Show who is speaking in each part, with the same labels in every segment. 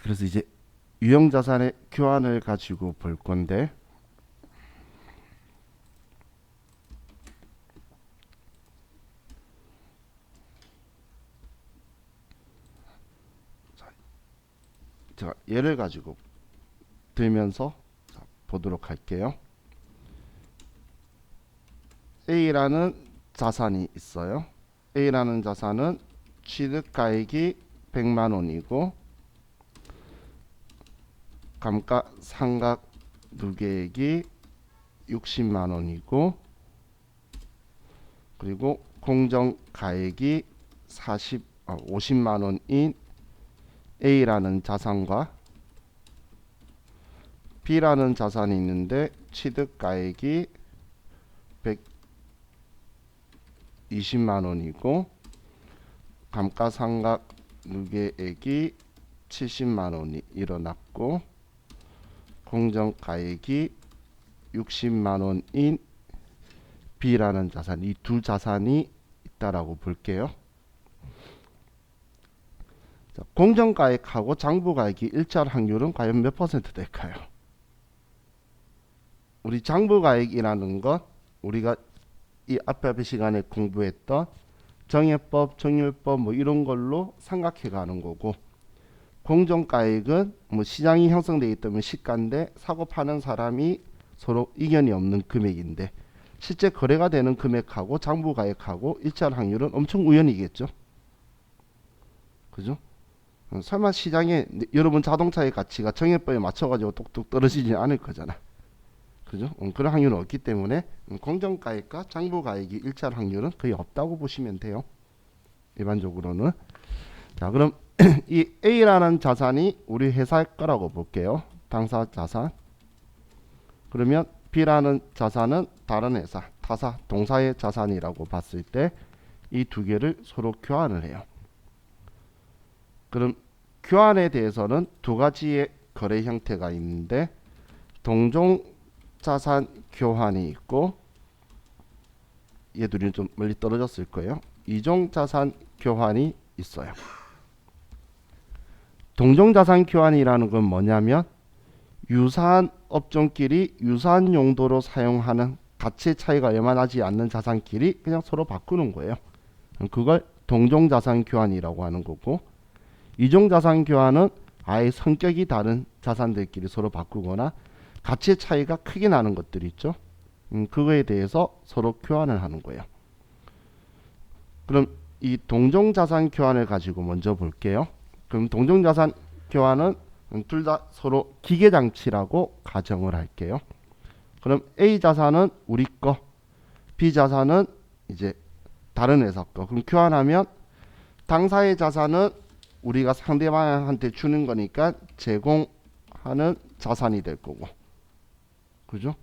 Speaker 1: 그래서 이제 유형자산의 교환을 가지고 볼 건데, 제가 예를 가지고 들면서 보도록 할게요. A라는 자산이 있어요. A라는 자산은 취득가액이 100만 원이고 감가상각 누계액이 60만 원이고 그리고 공정가액이 50만 원인 A라는 자산과 B라는 자산이 있는데 취득가액이 120만 원이고 감가상각 누계액이 70만 원이 일어났고 공정가액이 60만 원인 B라는 자산, 이 두 자산이 있다라고 볼게요. 자, 공정가액하고 장부가액이 일치할 확률은 과연 몇 퍼센트 될까요? 우리 장부가액이라는 것, 우리가 이 앞에 시간에 공부했던 정해법, 정률법 뭐 이런 걸로 삼각해 가는 거고, 공정가액은 뭐 시장이 형성되기 때문에 시가인데 사고 파는 사람이 서로 이견이 없는 금액인데 실제 거래가 되는 금액하고 장부가액하고 일치할 확률은 엄청 우연이겠죠. 그죠? 설마 시장에 여러분 자동차의 가치가 정해법에 맞춰가지고 똑똑 떨어지지 않을 거잖아. 그죠? 그런 확률은 없기 때문에 공정가액과 장부가액이 일치할 확률은 거의 없다고 보시면 돼요. 일반적으로는. 자, 그럼 이 A라는 자산이 우리 회사의 거라고 볼게요. 당사 자산. 그러면 B라는 자산은 다른 회사, 타사, 동사의 자산이라고 봤을 때 이 두 개를 서로 교환을 해요. 그럼 교환에 대해서는 두 가지의 거래 형태가 있는데 동종 자산 교환이 있고 얘들이 좀 멀리 떨어졌을 거예요. 이종 자산 교환이 있어요. 동종 자산 교환이라는 건 뭐냐면 유사한 업종끼리 유사한 용도로 사용하는 가치 차이가 얼마 나지 않는 자산끼리 그냥 서로 바꾸는 거예요. 그걸 동종 자산 교환이라고 하는 거고, 이종 자산 교환은 아예 성격이 다른 자산들끼리 서로 바꾸거나 가치 차이가 크게 나는 것들이 있죠. 그거에 대해서 서로 교환을 하는 거예요. 그럼 이 동종 자산 교환을 가지고 먼저 볼게요. 그럼 동종 자산 교환은 둘 다 서로 기계 장치라고 가정을 할게요. 그럼 A 자산은 우리 거, B 자산은 이제 다른 회사 거. 그럼 교환하면 당사의 자산은 우리가 상대방한테 주는 거니까 제공하는 자산이 될 거고, 그죠?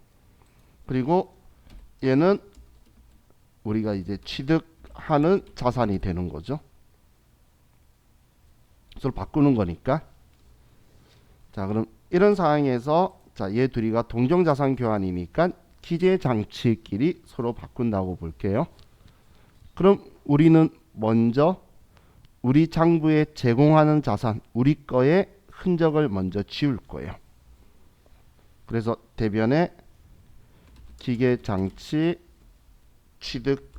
Speaker 1: 그리고 얘는 우리가 이제 취득하는 자산이 되는 거죠. 서로 바꾸는 거니까. 자, 그럼 이런 상황에서 자, 얘 둘이가 동종 자산 교환이니까 기재 장치끼리 서로 바꾼다고 볼게요. 그럼 우리는 먼저 우리 장부에 제공하는 자산, 우리 거의 흔적을 먼저 지울 거예요. 그래서 대변에 기계 장치 취득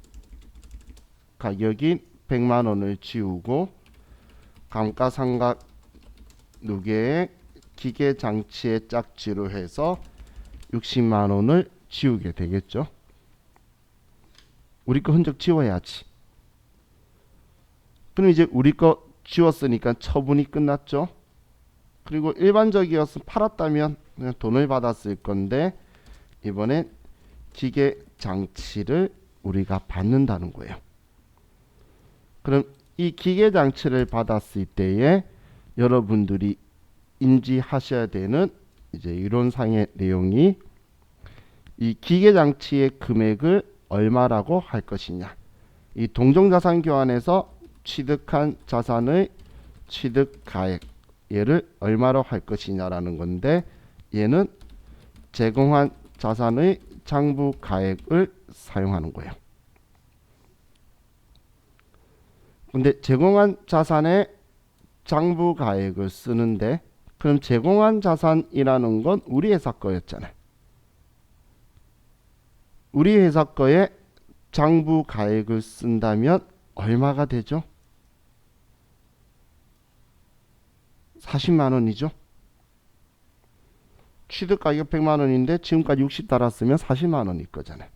Speaker 1: 가격인 100만 원을 지우고 감가상각 누계의 기계 장치의 짝지로 해서 60만 원을 지우게 되겠죠. 우리 거 흔적 지워야지. 그럼 이제 우리 거 지웠으니까 처분이 끝났죠. 그리고 일반적이었으면 팔았다면 그냥 돈을 받았을 건데 이번엔 기계 장치를 우리가 받는다는 거예요. 그럼 이 기계 장치를 받았을 때에 여러분들이 인지하셔야 되는 이제 이론상의 내용이 이 기계 장치의 금액을 얼마라고 할 것이냐. 이 동종자산 교환에서 취득한 자산의 취득가액 얘를 얼마로 할 것이냐라는 건데 얘는 제공한 자산의 장부가액을 사용하는 거예요. 근데 제공한 자산의 장부가액을 쓰는데 그럼 제공한 자산이라는 건 우리 회사 거였잖아요. 우리 회사 거에 장부 가액을 쓴다면 얼마가 되죠? 40만 원이죠. 취득 가격 100만 원인데 지금까지 60 달았으면 40만 원일 거잖아요.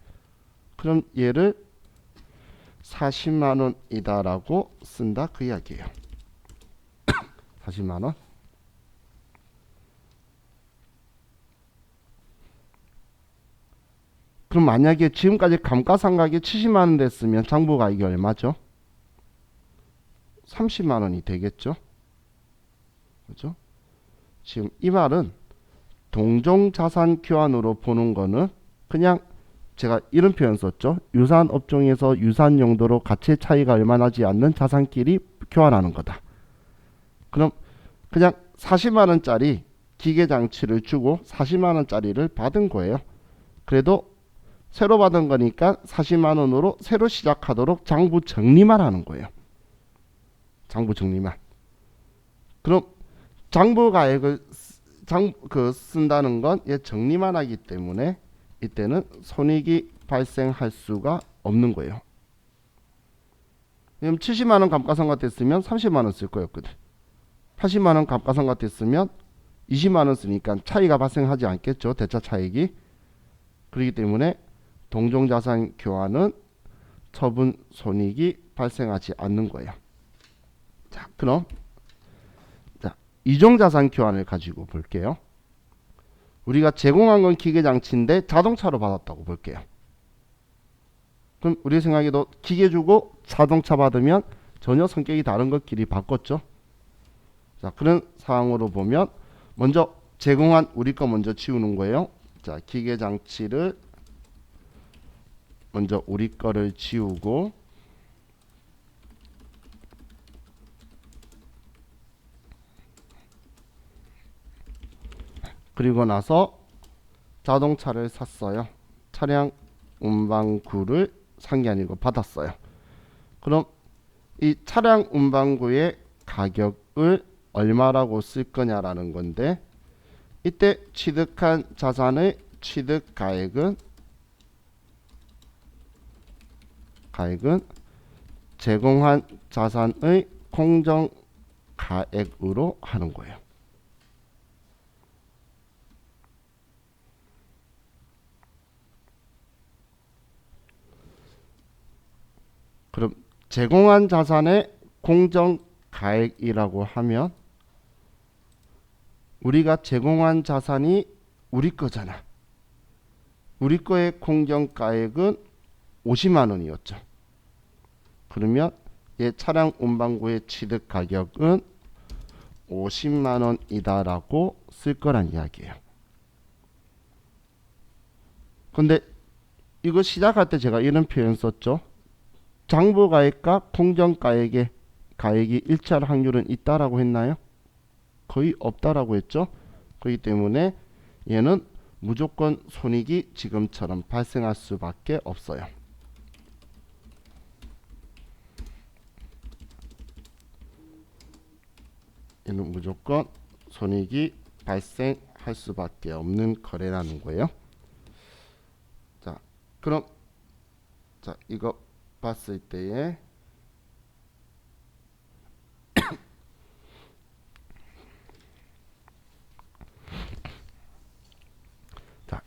Speaker 1: 그럼 얘를 40만 원이다라고 쓴다 그 이야기예요. 40만 원. 그럼 만약에 지금까지 감가상각이 70만 원 됐으면 장부 가격이 얼마죠? 30만 원이 되겠죠? 그죠? 지금 이 말은 동종자산 교환으로 보는 거는 그냥 제가 이런 표현 썼죠. 유사한 업종에서 유사한 용도로 가치 차이가 얼마 나지 않는 자산끼리 교환하는 거다. 그럼 그냥 40만 원짜리 기계장치를 주고 40만 원짜리를 받은 거예요. 그래도 새로 받은 거니까 40만 원으로 새로 시작하도록 장부 정리만 하는 거예요. 장부 정리만. 그럼 장부 가액을 쓴다는 건 얘 정리만 하기 때문에 이때는 손익이 발생할 수가 없는 거예요. 그럼 70만 원 감가상각 됐으면 30만 원 쓸 거였거든. 80만 원 감가상각 됐으면 20만 원 쓰니까 차이가 발생하지 않겠죠. 대차 차익이. 그렇기 때문에 동종자산 교환은 처분 손익이 발생하지 않는 거예요. 자, 그럼 이종자산 교환을 가지고 볼게요. 우리가 제공한 건 기계장치인데 자동차로 받았다고 볼게요. 그럼 우리 생각에도 기계 주고 자동차 받으면 전혀 성격이 다른 것끼리 바꿨죠. 자, 그런 상황으로 보면 먼저 제공한 우리 거 먼저 지우는 거예요. 자, 기계장치를 먼저 우리 거를 지우고 그리고 나서 자동차를 샀어요. 차량 운반구를 산 게 아니고 받았어요. 그럼 이 차량 운반구의 가격을 얼마라고 쓸 거냐라는 건데 이때 취득한 자산의 취득 가액은 제공한 자산의 공정 가액으로 하는 거예요. 그럼 제공한 자산의 공정 가액이라고 하면 우리가 제공한 자산이 우리 거잖아. 우리 거의 공정 가액은 50만 원이었죠. 그러면 얘 차량 운반구의 취득 가격은 50만 원이다라고 쓸 거란 이야기예요. 근데 이거 시작할 때 제가 이런 표현 썼죠. 장부가액과 공정가액의 가액이 일치할 확률은 있다라고 했나요? 거의 없다라고 했죠. 그렇기 때문에 얘는 무조건 손익이 지금처럼 발생할 수밖에 없어요. 얘는 무조건 손익이 발생할 수밖에 없는 거래라는 거예요. 자, 그럼 이거 봤을 때에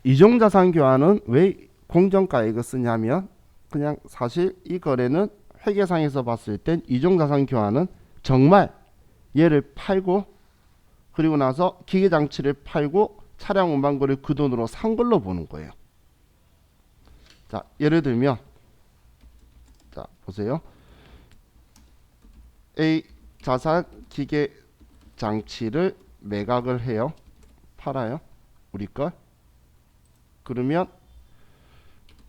Speaker 1: 이종자산 교환은 왜 공정가액을 쓰냐면 그냥 사실 이 거래는 회계상에서 봤을 땐 이종자산 교환은 정말 얘를 팔고 그리고 나서 기계장치를 팔고 차량 운반거를 그 돈으로 산 걸로 보는 거예요. 자, 예를 들면 자, 보세요. A 자산 기계장치를 매각을 해요. 팔아요. 우리 걸. 그러면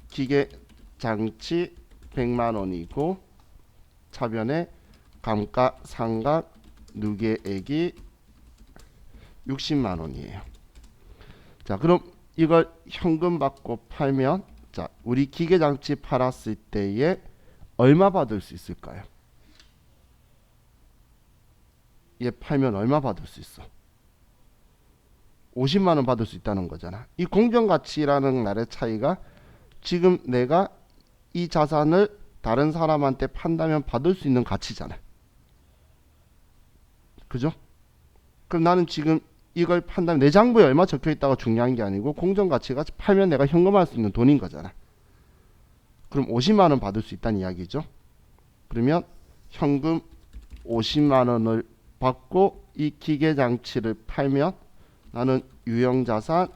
Speaker 1: 기계장치 100만 원이고 차변에 감가상각 누계액이 60만 원이에요. 자, 그럼 이걸 현금 받고 팔면 자, 우리 기계장치 팔았을 때에 얼마 받을 수 있을까요? 얘 팔면 얼마 받을 수 있어? 50만 원 받을 수 있다는 거잖아. 이 공정가치라는 말의 차이가 지금 내가 이 자산을 다른 사람한테 판다면 받을 수 있는 가치잖아. 그죠? 그럼 나는 지금 이걸 판다면 내 장부에 얼마 적혀 있다가 중요한 게 아니고 공정가치가 팔면 내가 현금할 수 있는 돈인 거잖아. 그럼 50만 원 받을 수 있다는 이야기죠. 그러면 현금 50만 원을 받고 이 기계장치를 팔면 나는 유형자산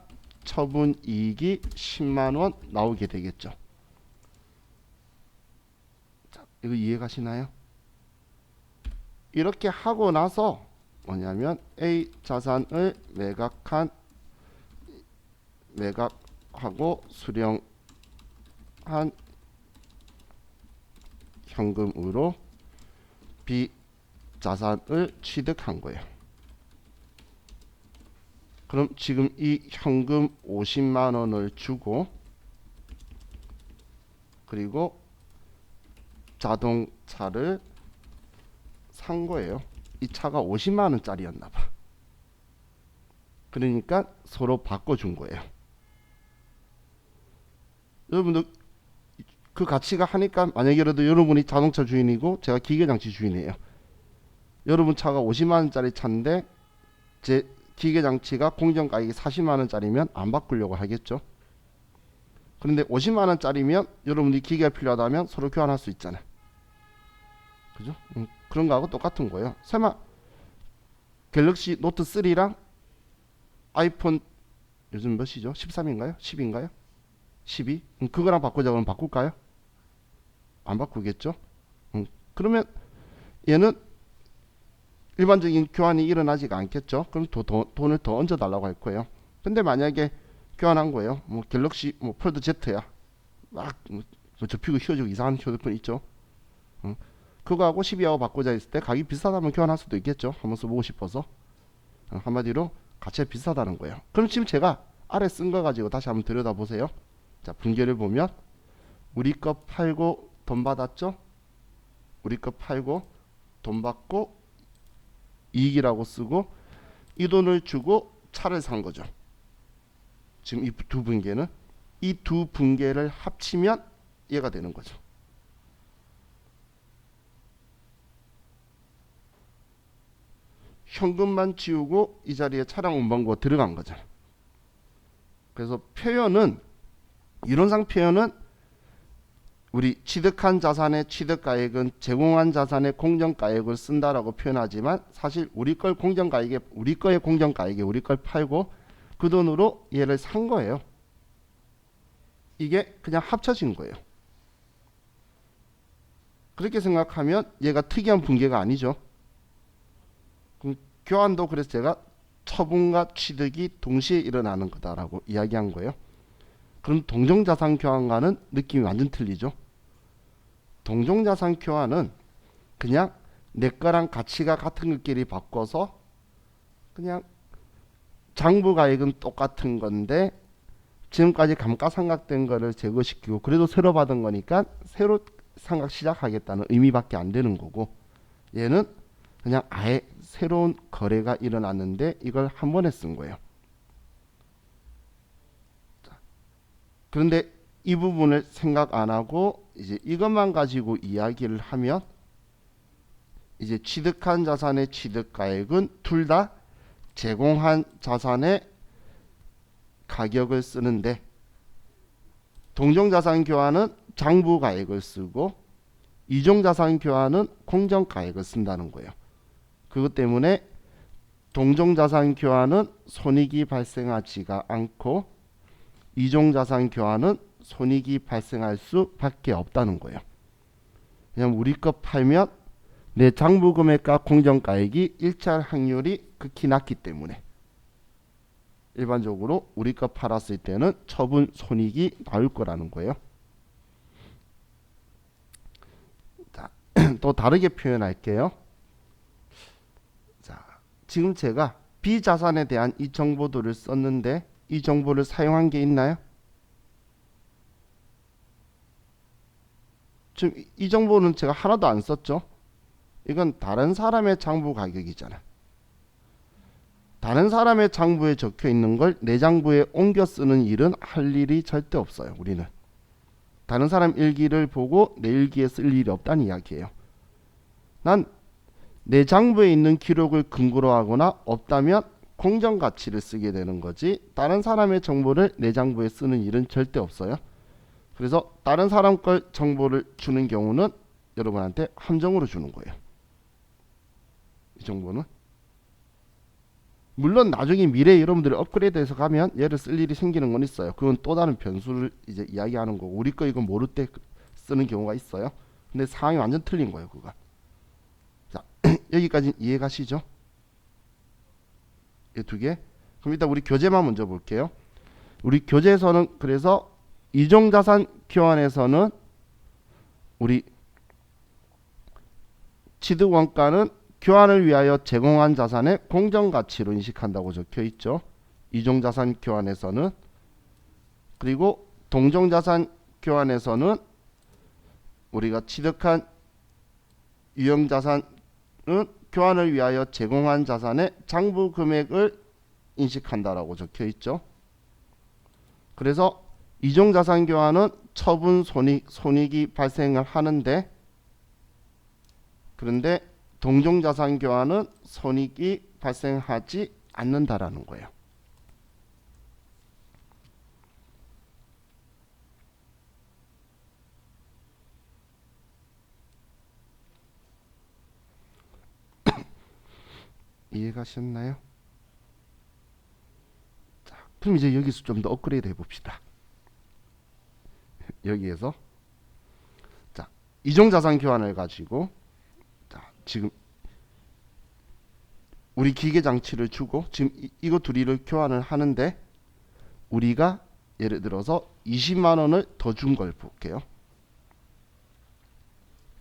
Speaker 1: 처분이익이 10만 원 나오게 되겠죠. 자, 이거 이해가시나요? 이렇게 하고 나서 뭐냐면 A 자산을 매각하고 수령한 현금으로 B 자산을 취득한 거예요. 그럼 지금 이 현금 50만 원을 주고 그리고 자동차를 산 거예요. 이 차가 50만 원짜리였나 봐. 그러니까 서로 바꿔준 거예요. 여러분들 그 가치가 하니까 만약에라도 여러분이 자동차 주인이고 제가 기계장치 주인이에요. 여러분 차가 50만 원짜리 차인데 제 기계장치가 공정가격이 40만 원짜리면 안 바꾸려고 하겠죠. 그런데 50만 원짜리면 여러분이 기계가 필요하다면 서로 교환할 수 있잖아. 그죠? 그런 거하고 똑같은 거예요. 설마 갤럭시 노트 3랑 아이폰 요즘 몇이죠? 13인가요? 10인가요? 12? 그거랑 바꾸자 그러면 바꿀까요? 안 바꾸겠죠? 그러면 얘는 일반적인 교환이 일어나지가 않겠죠. 그럼 돈을 더 얹어 달라고 할 거예요. 근데 만약에 교환한 거예요. 뭐 갤럭시 뭐 폴드 Z야. 막 접히고 휘어지고 이상한 휴대폰 있죠. 그거하고 12하고 바꾸자 했을 때 가격이 비슷하다면 교환할 수도 있겠죠. 한번 써보고 싶어서. 한마디로 가치가 비슷하다는 거예요. 그럼 지금 제가 아래 쓴 거 가지고 다시 한번 들여다보세요. 자, 분계를 보면 우리 거 팔고 돈 받았죠. 우리 거 팔고 돈 받고 이익이라고 쓰고 이 돈을 주고 차를 산 거죠. 지금 이 두 분계는 이 두 분계를 합치면 얘가 되는 거죠. 현금만 지우고 이 자리에 차량 운반고가 들어간 거잖아. 그래서 표현은 이론상 표현은 우리 취득한 자산의 취득가액은 제공한 자산의 공정가액을 쓴다라고 표현하지만 사실 우리 거의 공정가액에 우리 걸 팔고 그 돈으로 얘를 산 거예요. 이게 그냥 합쳐진 거예요. 그렇게 생각하면 얘가 특이한 분계가 아니죠. 그럼 교환도 그래서 제가 처분과 취득이 동시에 일어나는 거다라고 이야기한 거예요. 그럼 동종자산 교환과는 느낌이 완전 틀리죠. 동종자산 교환은 그냥 내 거랑 가치가 같은 것끼리 바꿔서 그냥 장부가액은 똑같은 건데 지금까지 감가상각된 거를 제거시키고 그래도 새로 받은 거니까 새로 상각 시작하겠다는 의미밖에 안 되는 거고 얘는 그냥 아예 새로운 거래가 일어났는데 이걸 한 번에 쓴 거예요. 그런데 이 부분을 생각 안 하고 이제 이것만 가지고 이야기를 하면 이제 취득한 자산의 취득가액은 둘 다 제공한 자산의 가격을 쓰는데 동종자산 교환은 장부가액을 쓰고 이종자산 교환은 공정가액을 쓴다는 거예요. 그것 때문에 동종자산 교환은 손익이 발생하지가 않고 이종자산 교환은 손익이 발생할 수밖에 없다는 거예요. 왜냐면 우리 거 팔면 내 장부금액과 공정가액이 일치할 확률이 극히 낮기 때문에 일반적으로 우리 거 팔았을 때는 처분 손익이 나올 거라는 거예요. 자, 또 다르게 표현할게요. 자, 지금 제가 비자산에 대한 이 정보들을 썼는데 이 정보를 사용한 게 있나요? 지금 이 정보는 제가 하나도 안 썼죠. 이건 다른 사람의 장부 가격이잖아. 다른 사람의 장부에 적혀 있는 걸 내 장부에 옮겨 쓰는 일은 할 일이 절대 없어요. 우리는 다른 사람 일기를 보고 내 일기에 쓸 일이 없다는 이야기예요. 난 내 장부에 있는 기록을 근거로 하거나 없다면 공정 가치를 쓰게 되는 거지 다른 사람의 정보를 내 장부에 쓰는 일은 절대 없어요. 그래서 다른 사람 걸 정보를 주는 경우는 여러분한테 함정으로 주는 거예요. 이 정보는 물론 나중에 미래에 여러분들이 업그레이드해서 가면 얘를 쓸 일이 생기는 건 있어요. 그건 또 다른 변수를 이제 이야기하는 거고 우리 거 이거 모를 때 쓰는 경우가 있어요. 근데 상황이 완전 틀린 거예요. 그거. 자 여기까지 이해가시죠? 이 두 개. 그럼 일단 우리 교재만 먼저 볼게요. 우리 교재에서는 그래서 이종자산 교환에서는 우리 취득 원가는 교환을 위하여 제공한 자산의 공정가치로 인식한다고 적혀 있죠. 이종자산 교환에서는. 그리고 동종자산 교환에서는 우리가 취득한 유형자산은 교환을 위하여 제공한 자산의 장부 금액을 인식한다라고 적혀 있죠. 그래서 이종자산 교환은 처분 손익이 발생을 하는데 그런데 동종자산 교환은 손익이 발생하지 않는다라는 거예요. 이해가셨나요? 자, 그럼 이제 여기서 좀 더 업그레이드 해봅시다. 여기에서 자 이종자산 교환을 가지고 자 지금 우리 기계장치를 주고 지금 이거 둘이를 교환을 하는데 우리가 예를 들어서 20만 원을 더 준 걸 볼게요.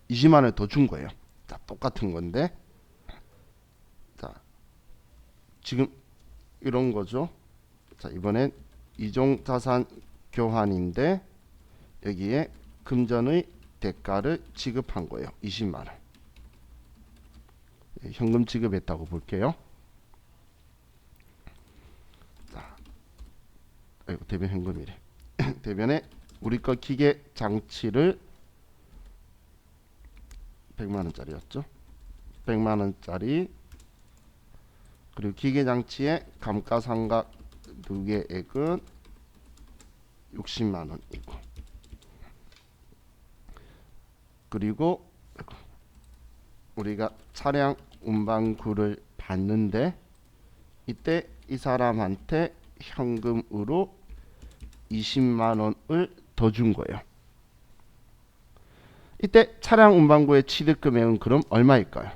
Speaker 1: 20만 원을 더 준 거예요. 자 똑같은 건데 자 지금 이런 거죠. 자 이번엔 이종자산 교환인데 여기에 금전의 대가를 지급한 거예요. 20만 원. 현금 지급했다고 볼게요. 자, 아이고 대변 현금이래. 대변에 우리 거 기계 장치를 100만 원짜리였죠. 100만 원짜리 그리고 기계 장치의 감가상각 두 개액은 60만 원이고 그리고 우리가 차량 운반구를 받는데 이때 이 사람한테 현금으로 20만 원을 더 준 거예요. 이때 차량 운반구의 취득 금액은 그럼 얼마일까요?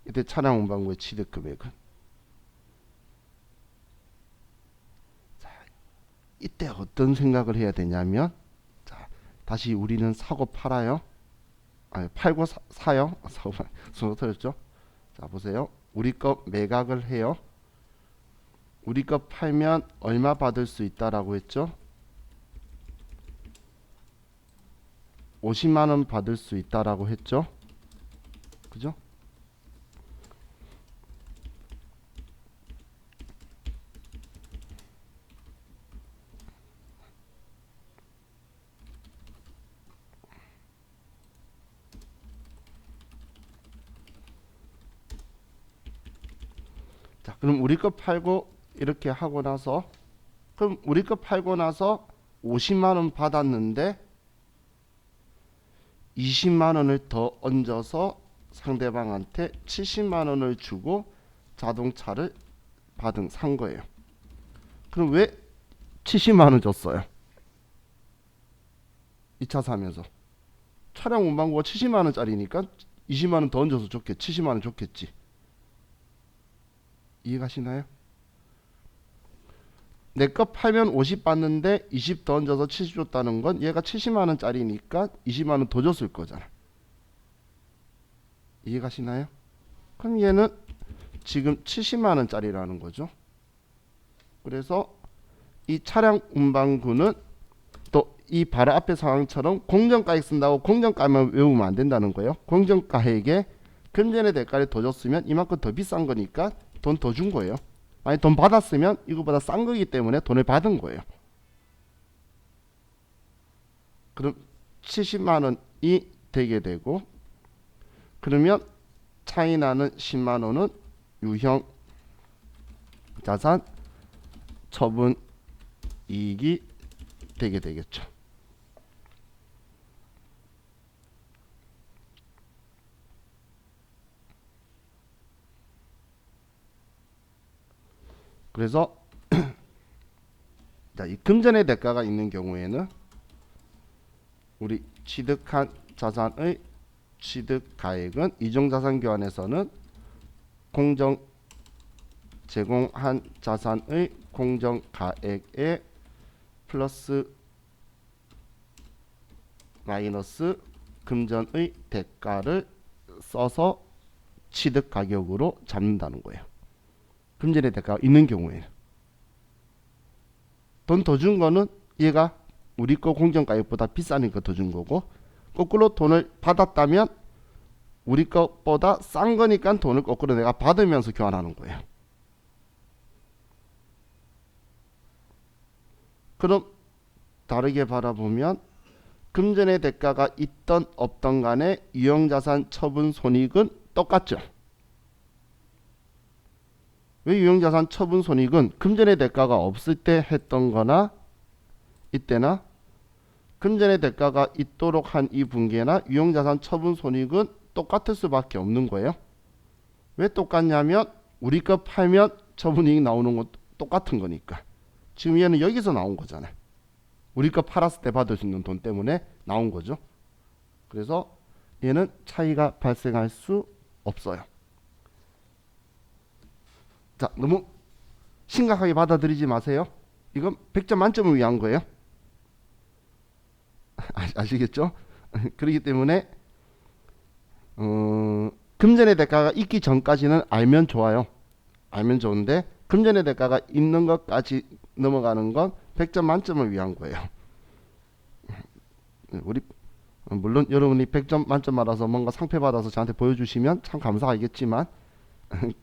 Speaker 1: 이때 차량 운반구의 취득 금액은 이때 어떤 생각을 해야 되냐면 자 다시 우리는 사고 팔아요. 아니 팔고 사요. 사고 순서 틀렸죠. 자 보세요. 우리 거 매각을 해요. 우리 거 팔면 얼마 받을 수 있다라고 했죠. 50만 원 받을 수 있다라고 했죠. 그죠? 자, 그럼 우리 거 팔고 이렇게 하고 나서 그럼 우리 거 팔고 나서 50만 원 받았는데 20만 원을 더 얹어서 상대방한테 70만 원을 주고 자동차를 산 거예요. 그럼 왜 70만 원 줬어요? 2차 사면서 차량 운반구가 70만 원짜리니까 20만 원 더 얹어서 줬겠지. 70만 원 줬겠지. 이해가시나요? 내 거 팔면 50 받는데 20 더 얹어서 70 줬다는 건 얘가 70만 원짜리니까 20만 원 더 줬을 거잖아. 이해가시나요? 그럼 얘는 지금 70만 원짜리라는 거죠. 그래서 이 차량 운반구는 또 이 바로 앞에 상황처럼 공정가액 쓴다고 공정가만 외우면 안 된다는 거예요. 공정가액에 금전의 대가를 더 줬으면 이만큼 더 비싼 거니까 돈 더 준 거예요. 아니 돈 받았으면 이거보다 싼 거기 때문에 돈을 받은 거예요. 그럼 70만 원이 되게 되고, 그러면 차이 나는 10만 원은 유형 자산 처분 이익이 되게 되겠죠. 그래서 자, 이 금전의 대가가 있는 경우에는 우리 취득한 자산의 취득가액은 이중자산교환에서는 공정 제공한 자산의 공정가액에 플러스 마이너스 금전의 대가를 써서 취득가격으로 잡는다는 거예요. 금전의 대가가 있는 경우에는 돈 더 준 거는 얘가 우리 거 공정가액보다 비싸니까 더 준 거고, 거꾸로 돈을 받았다면 우리 것보다 싼 거니까 돈을 거꾸로 내가 받으면서 교환하는 거예요. 그럼 다르게 바라보면 금전의 대가가 있던 없던 간에 유형자산 처분 손익은 똑같죠. 왜 유형자산 처분 손익은 금전의 대가가 없을 때 했던 거나 이때나 금전의 대가가 있도록 한 이 분기나 유형자산 처분 손익은 똑같을 수밖에 없는 거예요. 왜 똑같냐면 우리 거 팔면 처분이익 나오는 건 똑같은 거니까. 지금 얘는 여기서 나온 거잖아요. 우리 거 팔았을 때 받을 수 있는 돈 때문에 나온 거죠. 그래서 얘는 차이가 발생할 수 없어요. 자, 너무 심각하게 받아들이지 마세요. 이건 100점 만점을 위한 거예요. 아시겠죠? 그렇기 때문에 금전의 대가가 있기 전까지는 알면 좋아요. 알면 좋은데 금전의 대가가 있는 것까지 넘어가는 건 100점 만점을 위한 거예요. 우리 물론 여러분이 100점 만점 받아서 뭔가 상패 받아서 저한테 보여주시면 참 감사하겠지만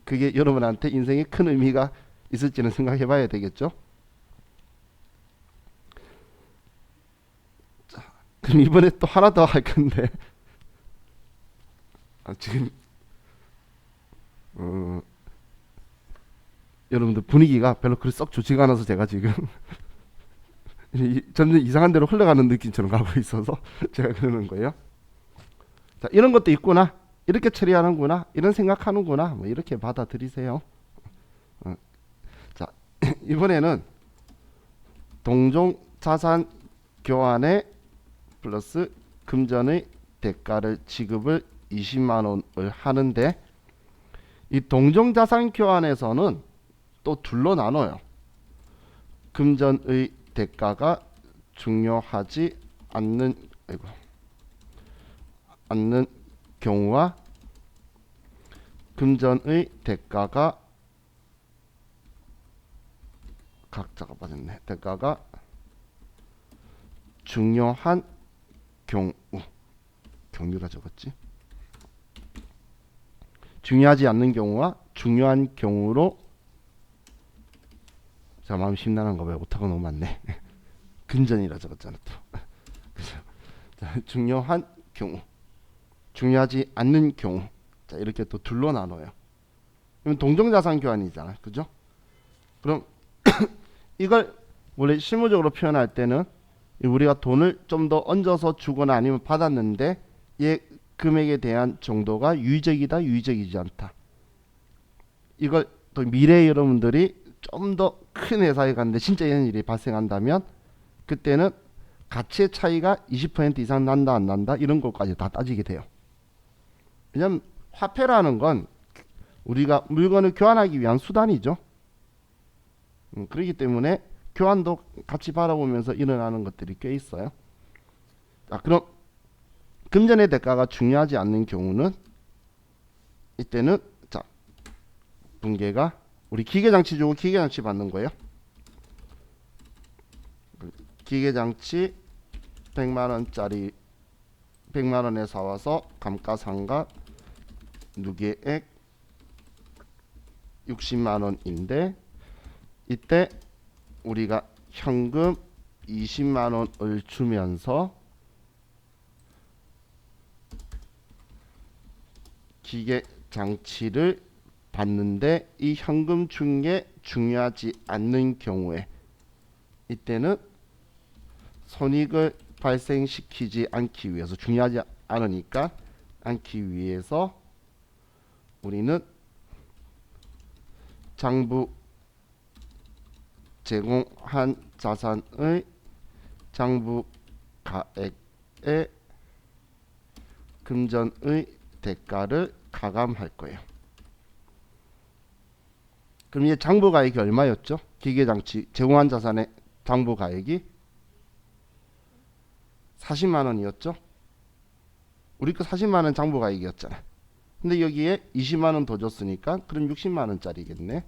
Speaker 1: 그게 여러분한테 인생에 큰 의미가 있을지는 생각해 봐야 되겠죠. 자, 그럼 이번에 또 하나 더 할 건데 지금 여러분들 분위기가 별로 그리 썩 좋지가 않아서 제가 지금 점점 이상한 데로 흘러가는 느낌처럼 가고 있어서 제가 그러는 거예요. 자, 이런 것도 있구나, 이렇게 처리하는구나, 이런 생각하는구나, 뭐 이렇게 받아들이세요. 자, 이번에는 동종 자산 교환에 플러스 금전의 대가를 지급을 20만 원을 하는데, 이 동종 자산 교환에서는 또 둘로 나눠요. 금전의 대가가 중요하지 않는 경우와 금전의 대가가 각자가 빠졌네. 대가가 중요한 경우, 경유라 적었지. 중요하지 않는 경우와 중요한 경우로, 자, 마음 심란한가 봐요. 오타가 너무 많네. 근전이라 적었잖아 또. 자, 중요한 경우, 중요하지 않는 경우. 자, 이렇게 또 둘로 나눠요. 그럼 동종자산 교환이잖아, 그죠? 그럼 이걸 원래 실무적으로 표현할 때는 우리가 돈을 좀 더 얹어서 주거나 아니면 받았는데 얘 금액에 대한 정도가 유의적이다, 유의적이지 않다. 이걸 또 미래에 여러분들이 좀 더 큰 회사에 갔는데 진짜 이런 일이 발생한다면 그때는 가치의 차이가 20% 이상 난다 안 난다 이런 것까지 다 따지게 돼요. 왜냐면 화폐라는 건 우리가 물건을 교환하기 위한 수단이죠. 그렇기 때문에 교환도 같이 바라보면서 일어나는 것들이 꽤 있어요. 자, 그럼 금전의 대가가 중요하지 않는 경우는 이때는 자, 분계가 우리 기계장치 주고 기계장치 받는 거예요. 기계장치 100만 원짜리 100만 원에 사와서 감가상각 누계액 60만 원인데 이때 우리가 현금 20만 원을 주면서 기계 장치를 받는데 이 현금 준 게 중요하지 않는 경우에 이때는 손익을 발생시키지 않기 위해서 중요하지 않으니까 않기 위해서 우리는 장부 제공한 자산의 장부 가액에 금전의 대가를 가감할 거예요. 그럼 이 장부 가액이 얼마였죠? 기계장치 제공한 자산의 장부 가액이 40만 원이었죠? 우리 거 40만 원 장부 가액이었잖아. 근데 여기에 20만 원 더 줬으니까 그럼 60만 원짜리겠네.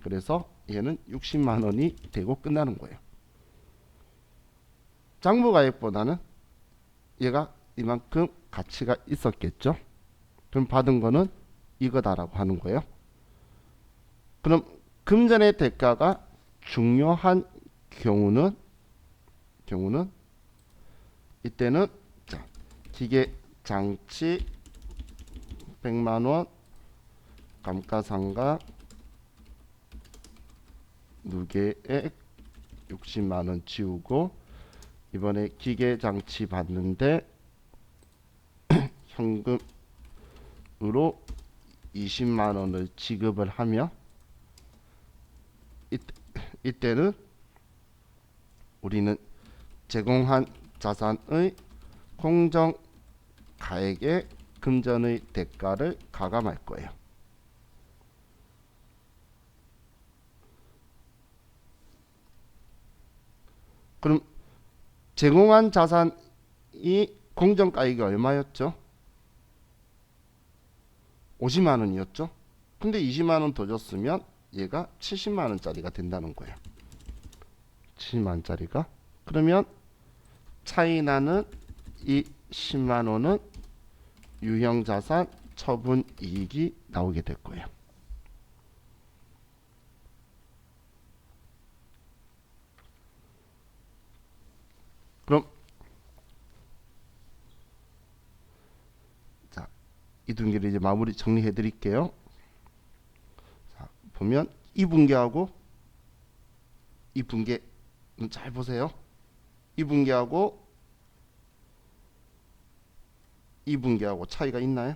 Speaker 1: 그래서 얘는 60만 원이 되고 끝나는 거예요. 장부 가액보다는 얘가 이만큼 가치가 있었겠죠. 그럼 받은 거는 이거다라고 하는 거예요. 그럼 금전의 대가가 중요한 경우는 이때는 자, 기계 장치 100만 원 감가상각 누계액 60만 원 지우고 이번에 기계 장치 받는데 현금으로 20만 원을 지급을 하며 이때는 우리는 제공한 자산의 공정 가액에 금전의 대가를 가감할 거예요. 그럼 제공한 자산이 공정 가액이 얼마였죠? 50만 원이었죠? 근데 20만 원 더 줬으면 얘가 70만 원짜리가 된다는 거예요. 70만 원짜리가. 그러면 차이 나는 이 10만 원은 유형자산 처분 이익이 나오게 될 거예요. 그럼 자, 이등기를 이제 마무리 정리해 드릴게요. 자, 보면 이 분기하고 이 분기는 잘 보세요. 이 분기하고 이 분기하고 차이가 있나요?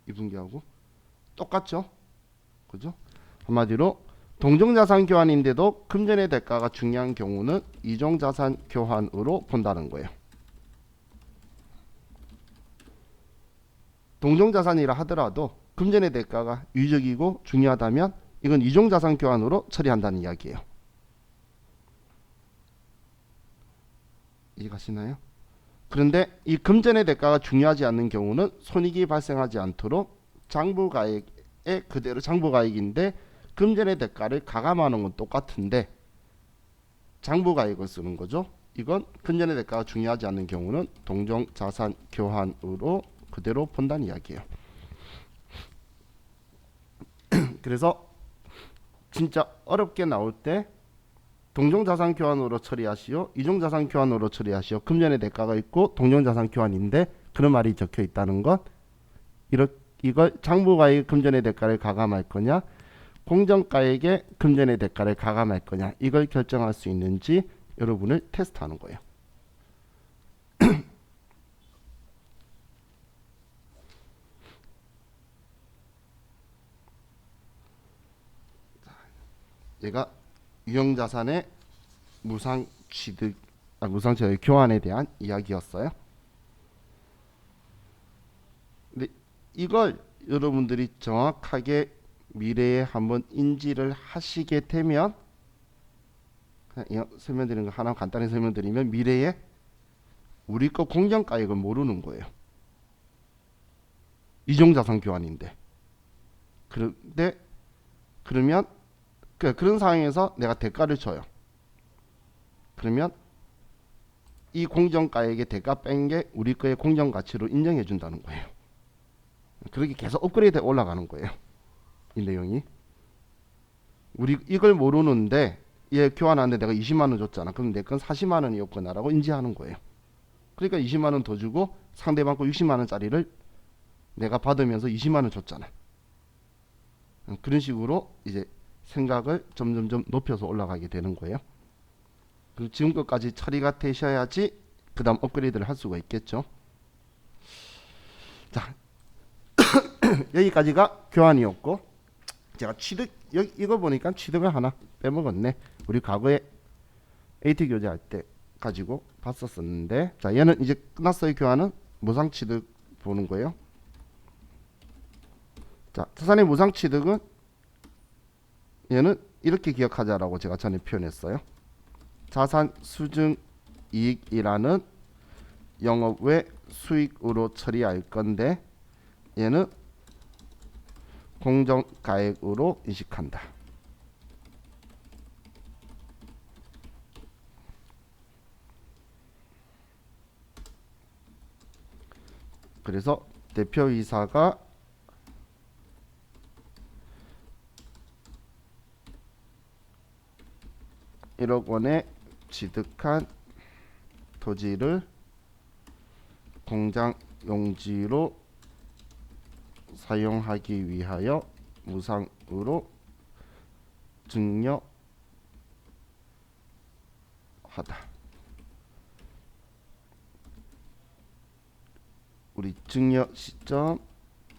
Speaker 1: 이 분기하고 똑같죠? 그죠? 한마디로 동종자산 교환인데도 금전의 대가가 중요한 경우는 이종자산 교환으로 본다는 거예요. 동종자산이라 하더라도 금전의 대가가 유의적이고 중요하다면 이건 이종자산 교환으로 처리한다는 이야기예요. 이해가시나요? 그런데 이 금전의 대가가 중요하지 않는 경우는 손익이 발생하지 않도록 장부가액에 그대로 장부가액인데 금전의 대가를 가감하는 건 똑같은데 장부가액을 쓰는 거죠. 이건 금전의 대가가 중요하지 않는 경우는 동종자산 교환으로 그대로 본다는 이야기예요. 그래서 진짜 어렵게 나올 때 동종자산 교환으로 처리하시오, 이종자산 교환으로 처리하시오. 금전의 대가가 있고 동종자산 교환인데 그런 말이 적혀 있다는 것. 이걸 장부가액 금전의 대가를 가감할 거냐, 공정가액에 금전의 대가를 가감할 거냐, 이걸 결정할 수 있는지 여러분을 테스트하는 거예요. 얘가 유형자산의 무상취득, 무상취득 교환에 대한 이야기였어요. 근데 이걸 여러분들이 정확하게 미래에 한번 인지를 하시게 되면, 그냥 설명드리는 거 하나 간단히 설명드리면, 미래에 우리 거 공정가액을 모르는 거예요. 이종자산 교환인데. 그러면 그런 상황에서 내가 대가를 줘요. 그러면 이 공정가액의 대가 뺀 게 우리 거의 공정가치로 인정해 준다는 거예요. 그렇게 계속 업그레이드 올라가는 거예요. 이 내용이. 우리 이걸 모르는데 얘 교환하는데 내가 20만 원 줬잖아. 그럼 내 건 40만 원이었구나라고 인지하는 거예요. 그러니까 20만 원 더 주고 상대방 거 60만 원짜리를 내가 받으면서 20만 원 줬잖아. 그런 식으로 이제 생각을 점점점 높여서 올라가게 되는 거예요. 그리고 지금 것까지 처리가 되셔야지 그 다음 업그레이드를 할 수가 있겠죠. 자, 여기까지가 교환이었고, 제가 취득, 이거 보니까 취득을 하나 빼먹었네. 우리 과거에 AT 교재할 때 가지고 봤었었는데, 자, 얘는 이제 끝났어요. 교환은 무상 취득 보는 거예요. 자, 자산의 무상 취득은 얘는 이렇게 기억하자라고 제가 전에 표현했어요. 자산 수증 이익이라는 영업 외 수익으로 처리할 건데 얘는 공정가액으로 인식한다. 그래서 대표이사가 1억 원에 취득한 토지를 공장 용지로 사용하기 위하여 무상으로 증여하다. 우리 증여 시점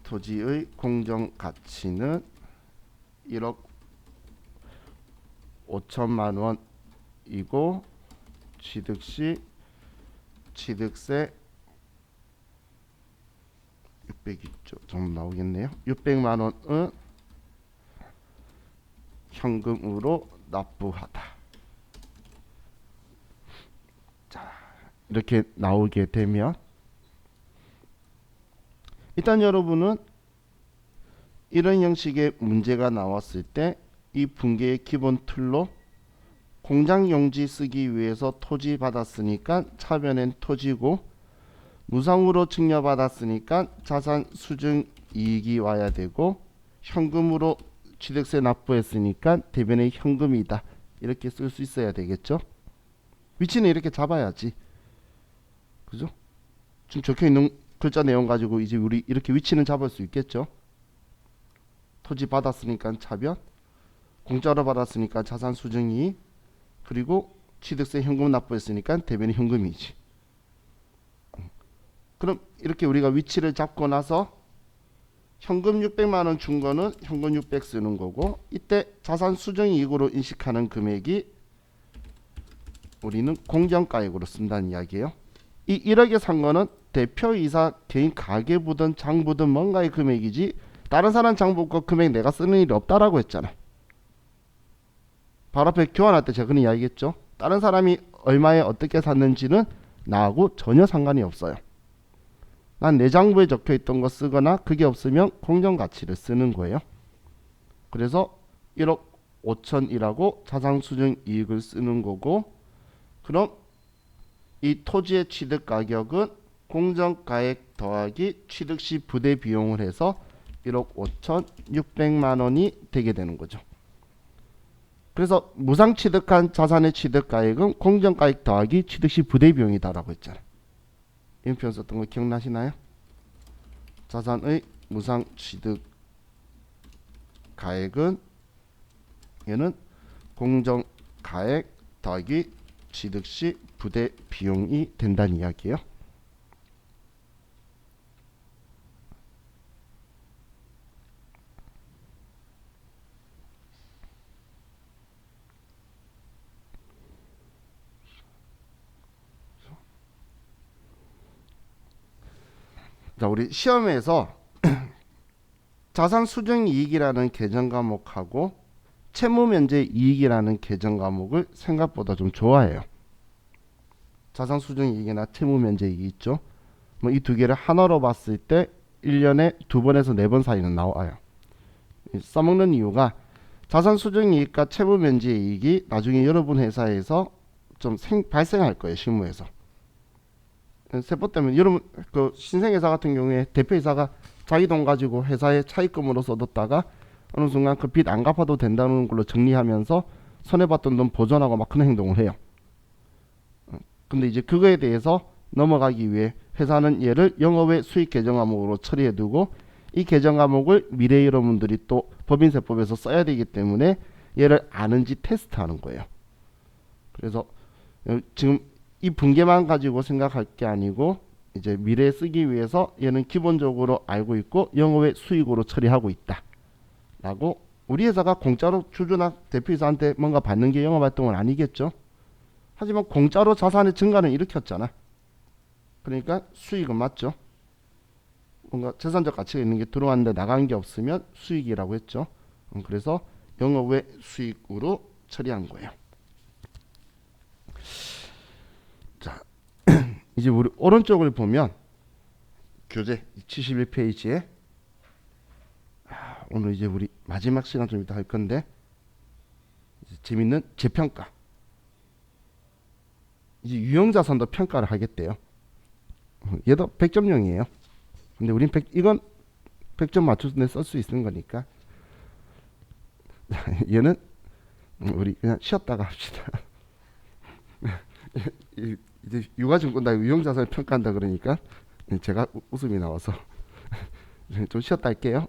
Speaker 1: 토지의 공정 가치는 1억 5천만 원이고 취득 시 취득세 600이죠. 좀 나오겠네요. 600만 원은 현금으로 납부하다. 자, 이렇게 나오게 되면 일단 여러분은 이런 형식의 문제가 나왔을 때 이 분계의 기본 틀로 공장 용지 쓰기 위해서 토지 받았으니까 차변엔 토지고 무상으로 증여받았으니까 자산 수증 이익이 와야 되고 현금으로 취득세 납부했으니까 대변에 현금이다. 이렇게 쓸 수 있어야 되겠죠. 위치는 이렇게 잡아야지. 그죠? 지금 적혀있는 글자 내용 가지고 이제 우리 이렇게 위치는 잡을 수 있겠죠. 토지 받았으니까 차변, 공짜로 받았으니까 자산 수증이, 그리고 취득세 현금 납부했으니까 대변이 현금이지. 그럼 이렇게 우리가 위치를 잡고 나서 현금 600만 원 준 거는 현금 600 쓰는 거고, 이때 자산 수증 이익으로 인식하는 금액이 우리는 공정가액으로 쓴다는 이야기예요. 이 1억에 산 거는 대표이사 개인 가계부든 장부든 뭔가의 금액이지 다른 사람 장부 거 금액 내가 쓰는 일이 없다라고 했잖아. 바로 앞에 교환할 때 제가 그런 이야기했죠. 다른 사람이 얼마에 어떻게 샀는지는 나하고 전혀 상관이 없어요. 난 내 장부에 적혀있던 거 쓰거나 그게 없으면 공정가치를 쓰는 거예요. 그래서 1억 5천이라고 자산수증 이익을 쓰는 거고, 그럼 이 토지의 취득가격은 공정가액 더하기 취득시 부대 비용을 해서 1억 5천 6백만 원이 되게 되는 거죠. 그래서 무상 취득한 자산의 취득가액은 공정가액 더하기 취득시 부대 비용이다라고 했잖아요. 이 표현 썼던 거 기억나시나요? 자산의 무상 취득가액은 얘는 공정가액 더하기 취득시 부대 비용이 된다는 이야기예요. 자, 우리 시험에서 자산 수증 이익이라는 계정 과목하고 채무 면제 이익이라는 계정 과목을 생각보다 좀 좋아해요. 자산 수증 이익이나 채무 면제 이익이 있죠. 뭐 이 두 개를 하나로 봤을 때 1년에 2번에서 4번 사이는 나와요. 써먹는 이유가 자산 수증 이익과 채무 면제 이익이 나중에 여러분 회사에서 좀 발생할 거예요. 실무에서. 세법 때문에 여러분 그 신생회사 같은 경우에 대표이사가 자기 돈 가지고 회사에 차입금으로 써뒀다가 어느 순간 그 빚 안 갚아도 된다는 걸로 정리하면서 손해봤던 돈 보전하고 막 그런 행동을 해요. 근데 이제 그거에 대해서 넘어가기 위해 회사는 얘를 영업외 수익 계정 과목으로 처리해두고 이 계정 과목을 미래 여러분들이 또 법인세법에서 써야 되기 때문에 얘를 아는지 테스트하는 거예요. 그래서 지금 이 분계만 가지고 생각할 게 아니고 이제 미래에 쓰기 위해서 얘는 기본적으로 알고 있고 영업외 수익으로 처리하고 있다 라고. 우리 회사가 공짜로 주주나 대표이사한테 뭔가 받는 게 영업활동은 아니겠죠. 하지만 공짜로 자산의 증가는 일으켰잖아. 그러니까 수익은 맞죠. 뭔가 재산적 가치가 있는 게 들어왔는데 나간 게 없으면 수익이라고 했죠. 그래서 영업외 수익으로 처리한 거예요. 자, 이제 우리 오른쪽을 보면 교재 71페이지에 오늘 이제 우리 마지막 시간 좀 이따 할 건데 재밌는 재평가. 이제 유형자산도 평가를 하겠대요. 얘도 100점용이에요. 근데 우린 이건 100점 맞춰서 쓸 수 있는 거니까 얘는 우리 그냥 쉬었다가 합시다. 이제 유가증권다 유형자산을 평가한다 그러니까 제가 웃음이 나와서 좀 쉬었다 할게요.